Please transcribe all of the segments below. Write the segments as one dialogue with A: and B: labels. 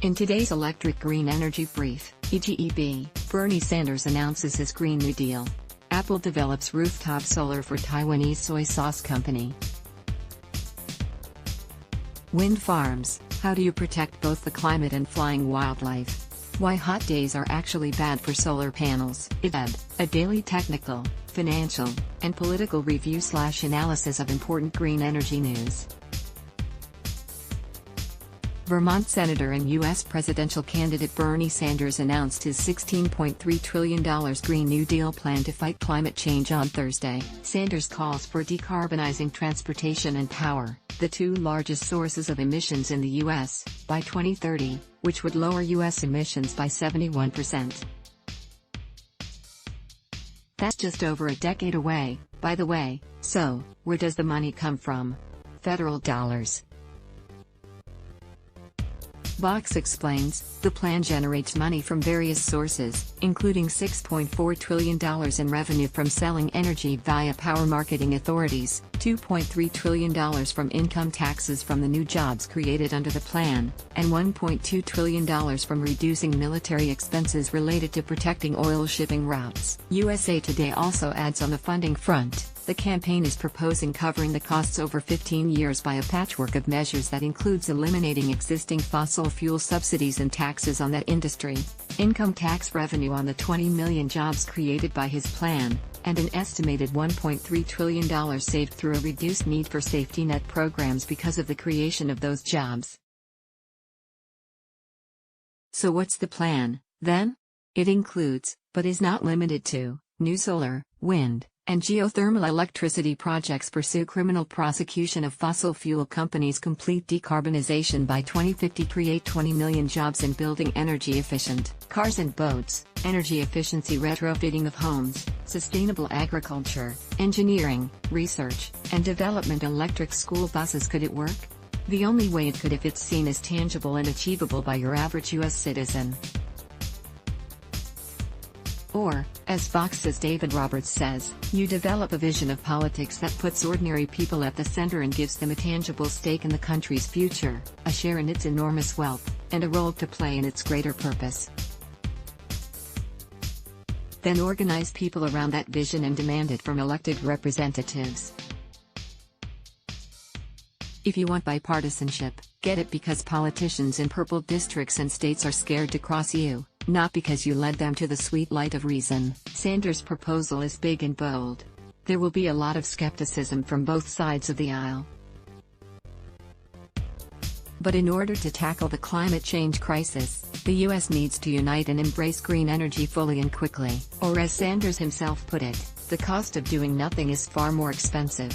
A: In today's Electrek Green Energy Brief, EGEB, Bernie Sanders announces his Green New Deal. Apple develops rooftop solar for Taiwanese soy sauce company. Wind farms, how do you protect both the climate and flying wildlife? Why hot days are actually bad for solar panels. EGEB, a daily technical, financial, and political review/analysis of important green energy news. Vermont Senator and U.S. presidential candidate Bernie Sanders announced his $16.3 trillion Green New Deal plan to fight climate change on Thursday. Sanders calls for decarbonizing transportation and power, the two largest sources of emissions in the U.S., by 2030, which would lower U.S. emissions by 71%. That's just over a decade away, by the way. So, where does the money come from? Federal dollars. Vox explains, the plan generates money from various sources, including $6.4 trillion in revenue from selling energy via power marketing authorities, $2.3 trillion from income taxes from the new jobs created under the plan, and $1.2 trillion from reducing military expenses related to protecting oil shipping routes. USA Today also adds on the funding front. The campaign is proposing covering the costs over 15 years by a patchwork of measures that includes eliminating existing fossil fuel subsidies and taxes on that industry, income tax revenue on the 20 million jobs created by his plan, and an estimated $1.3 trillion saved through a reduced need for safety net programs because of the creation of those jobs. So what's the plan, then? It includes, but is not limited to, new solar, wind, and geothermal electricity projects, pursue criminal prosecution of fossil fuel companies, complete decarbonization by 2050, create 20 million jobs in building energy efficient cars and boats, energy efficiency retrofitting of homes, sustainable agriculture, engineering, research, and development, electric school buses. Could it work? The only way it could if it's seen as tangible and achievable by your average U.S. citizen. Or, as Vox's David Roberts says, you develop a vision of politics that puts ordinary people at the center and gives them a tangible stake in the country's future, a share in its enormous wealth, and a role to play in its greater purpose. Then organize people around that vision and demand it from elected representatives. If you want bipartisanship, get it because politicians in purple districts and states are scared to cross you, not because you led them to the sweet light of reason. Sanders' proposal is big and bold. There will be a lot of skepticism from both sides of the aisle. But in order to tackle the climate change crisis, the U.S. needs to unite and embrace green energy fully and quickly. Or as Sanders himself put it, the cost of doing nothing is far more expensive.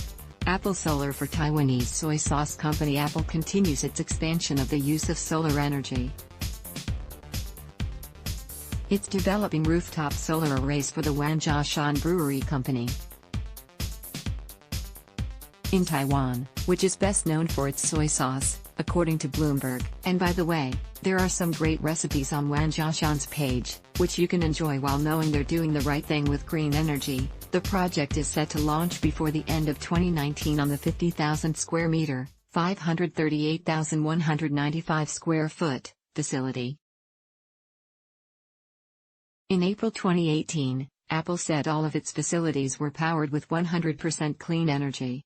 A: Apple Solar for Taiwanese soy sauce company. Apple continues its expansion of the use of solar energy. It's developing rooftop solar arrays for the Wanjiashan Brewery Company in Taiwan, which is best known for its soy sauce, according to Bloomberg. And by the way, there are some great recipes on Wanjiashan's page, which you can enjoy while knowing they're doing the right thing with green energy. The project is set to launch before the end of 2019 on the 50,000 square meter, 538,195 square foot, facility. In April 2018, Apple said all of its facilities were powered with 100% clean energy.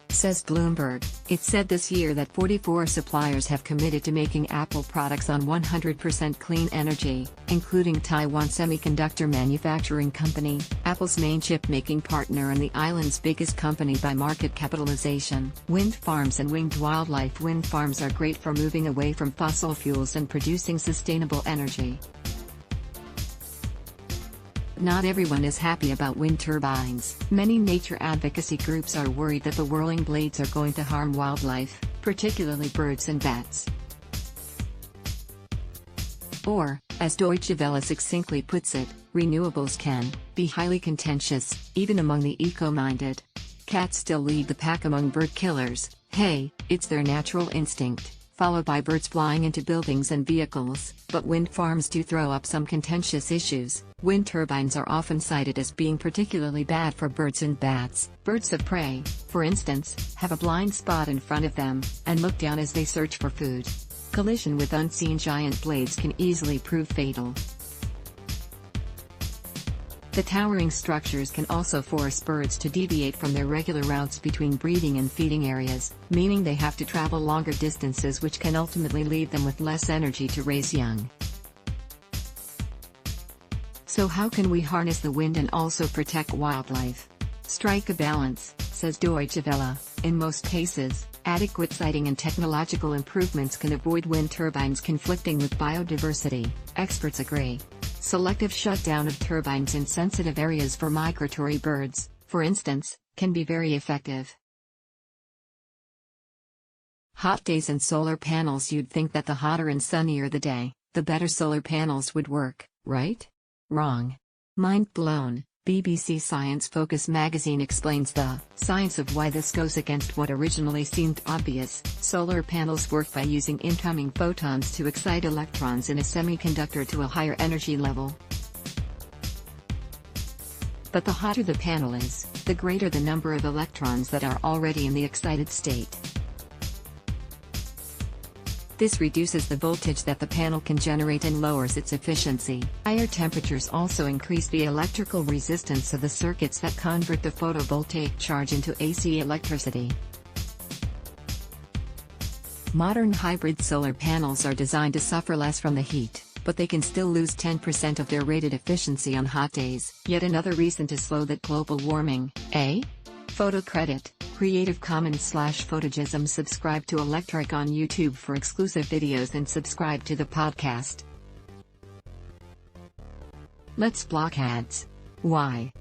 A: Says Bloomberg, it said this year that 44 suppliers have committed to making Apple products on 100% clean energy, including Taiwan Semiconductor Manufacturing Company, Apple's main chip-making partner and the island's biggest company by market capitalization. Wind farms and winged wildlife. Wind farms are great for moving away from fossil fuels and producing sustainable energy. Not everyone is happy about wind turbines. Many nature advocacy groups are worried that the whirling blades are going to harm wildlife, particularly birds and bats. Or, as Deutsche Welle succinctly puts it, renewables can be highly contentious, even among the eco-minded. Cats still lead the pack among bird killers. Hey, it's their natural instinct. followed by birds flying into buildings and vehicles. But wind farms do throw up some contentious issues. Wind turbines are often cited as being particularly bad for birds and bats. Birds of prey, for instance, have a blind spot in front of them, and look down as they search for food. Collision with unseen giant blades can easily prove fatal. The towering structures can also force birds to deviate from their regular routes between breeding and feeding areas, meaning they have to travel longer distances, which can ultimately leave them with less energy to raise young. So how can we harness the wind and also protect wildlife? Strike a balance, says Deutsche Welle. In most cases, adequate siting and technological improvements can avoid wind turbines conflicting with biodiversity, experts agree. Selective shutdown of turbines in sensitive areas for migratory birds, for instance, can be very effective. Hot days and solar panels. You'd think that the hotter and sunnier the day, the better solar panels would work, right? Wrong. Mind blown. BBC Science Focus magazine explains the science of why this goes against what originally seemed obvious. Solar panels work by using incoming photons to excite electrons in a semiconductor to a higher energy level. But the hotter the panel is, the greater the number of electrons that are already in the excited state. This reduces the voltage that the panel can generate and lowers its efficiency. Higher temperatures also increase the electrical resistance of the circuits that convert the photovoltaic charge into AC electricity. Modern hybrid solar panels are designed to suffer less from the heat, but they can still lose 10% of their rated efficiency on hot days. Yet another reason to slow that global warming, eh? Photo credit. Creative Commons/Photogism. Subscribe to Electrek on YouTube for exclusive videos and subscribe to the podcast. Let's block ads. Why?